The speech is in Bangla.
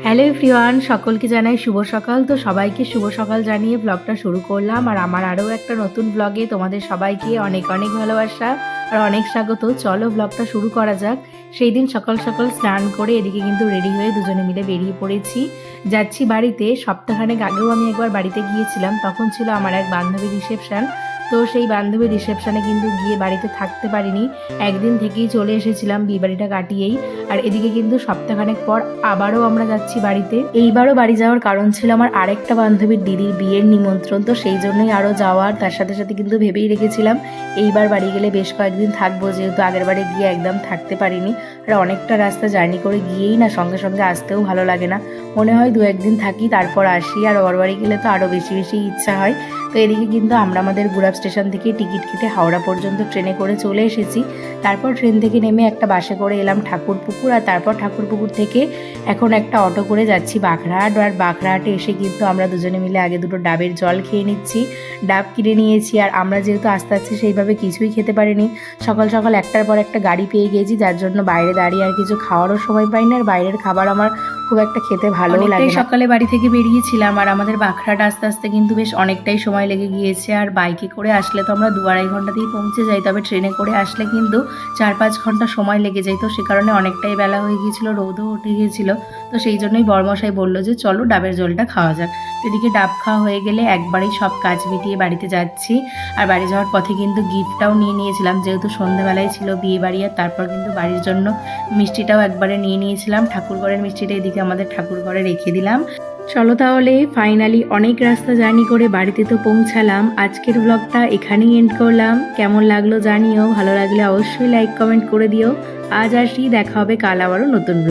হ্যালো এভরিওয়ান, সকলকে জানাই শুভ সকাল। তো সবাইকে শুভ সকাল জানিয়ে ব্লগটা শুরু করলাম। আর আমার আরও একটা নতুন ব্লগে তোমাদের সবাইকে অনেক অনেক ভালোবাসা আর অনেক স্বাগত। চলো ব্লগটা শুরু করা যাক। সেই দিন সকাল সকাল স্নান করে এদিকে কিন্তু রেডি হয়ে দুজনে মিলে বেরিয়ে পড়েছি, যাচ্ছি বাড়িতে। সপ্তাহখানেক আগেও আমি একবার বাড়িতে গিয়েছিলাম, তখন ছিল আমার এক বান্ধবীর রিসেপশন। তো সেই বান্ধবীর রিসেপশনে কিন্তু গিয়ে বাড়িতে থাকতে পারিনি, একদিন থেকেই চলে এসেছিলাম বিয়েবাড়িটা কাটিয়েই। আর এদিকে কিন্তু সপ্তাহখানেক পর আবারও আমরা যাচ্ছি বাড়িতে। এইবারও বাড়ি যাওয়ার কারণ ছিল আমার আরেকটা বান্ধবীর দিদির বিয়ের নিমন্ত্রণ, তো সেই জন্যই আরও যাওয়ার। তার সাথে সাথে কিন্তু ভেবেই রেখেছিলাম এইবার বাড়ি গেলে বেশ কয়েকদিন থাকবো, যেহেতু আগের বারে গিয়ে একদম থাকতে পারিনি। আর অনেকটা রাস্তা জার্নি করে গিয়েই না সঙ্গে সঙ্গে আসতেও ভালো লাগে না, মনে হয় দু একদিন থাকি তারপর আসি। আর ওর বাড়ি গেলে তো আরও বেশি বেশি ইচ্ছা হয়। তো এদিকে কিন্তু আমরা আমাদের গুড়াব স্টেশন থেকে টিকিট কেটে হাওড়া পর্যন্ত ট্রেনে করে চলে এসেছি। তারপর ট্রেন থেকে নেমে একটা বাসে করে এলাম ঠাকুরপুকুর, আর তারপর ঠাকুরপুকুর থেকে এখন একটা অটো করে যাচ্ছি বাঘড়াহাট। আর বাঘড়াহাটে এসে কিন্তু আমরা দুজনে মিলে আগে দুটো ডাবের জল খেয়ে নিচ্ছি, ডাব কিনে নিয়েছি। আর আমরা যেহেতু আস্তে আস্তে সেইভাবে কিছুই খেতে পারিনি, সকাল সকাল একটার পর একটা গাড়ি পেয়ে গেছি, যার জন্য বাইরে দাঁড়িয়ে আর কিছু খাওয়ারও সময় পাই না। আর বাইরের খাবার আমার খুব একটা খেতে ভালোও লাগে। সকালে বাড়ি থেকে বেরিয়েছিলাম আর আমাদের বাঘড়াহাট আস্তে আস্তে কিন্তু বেশ অনেকটাই সময় লেগে গিয়েছে। আর বাইকে করে আসলে তো আমরা 2-2.5 ঘন্টাতেই পৌঁছে যাই, তবে ট্রেনে করে আসলে কিন্তু 4-5 ঘন্টা সময় লেগে যায়। তো সে কারণে অনেকটাই বেলা হয়ে গিয়েছিল, রোদও উঠে গিয়েছিল। তো সেই জন্যই বরমশাই বললো যে চলো ডাবের জলটা খাওয়া যাক। তো এদিকে ডাব খাওয়া হয়ে গেলে একবারেই সব কাজ মিটিয়ে বাড়িতে যাচ্ছি। আর বাড়ি যাওয়ার পথে কিন্তু গিফটটাও নিয়ে নিয়েছিলাম, যেহেতু সন্ধ্যাবেলায় ছিল বিয়ে বাড়ি। আর তারপর কিন্তু বাড়ির জন্য মিষ্টিটাও একবারে নিয়ে নিয়েছিলাম, ঠাকুরঘরের মিষ্টিটা এদিকে আমাদের ঠাকুরঘরে রেখে দিলাম। চলো তাহলে ফাইনালি অনেক রাস্তা জার্নি করে বাড়িতে তো পৌঁছালাম। আজকের ব্লগটা এখানেই এন্ড করলাম। কেমন লাগলো জানিও, ভালো লাগলে অবশ্যই লাইক কমেন্ট করে দিও। আজ আসি, দেখা হবে কাল আবারও নতুন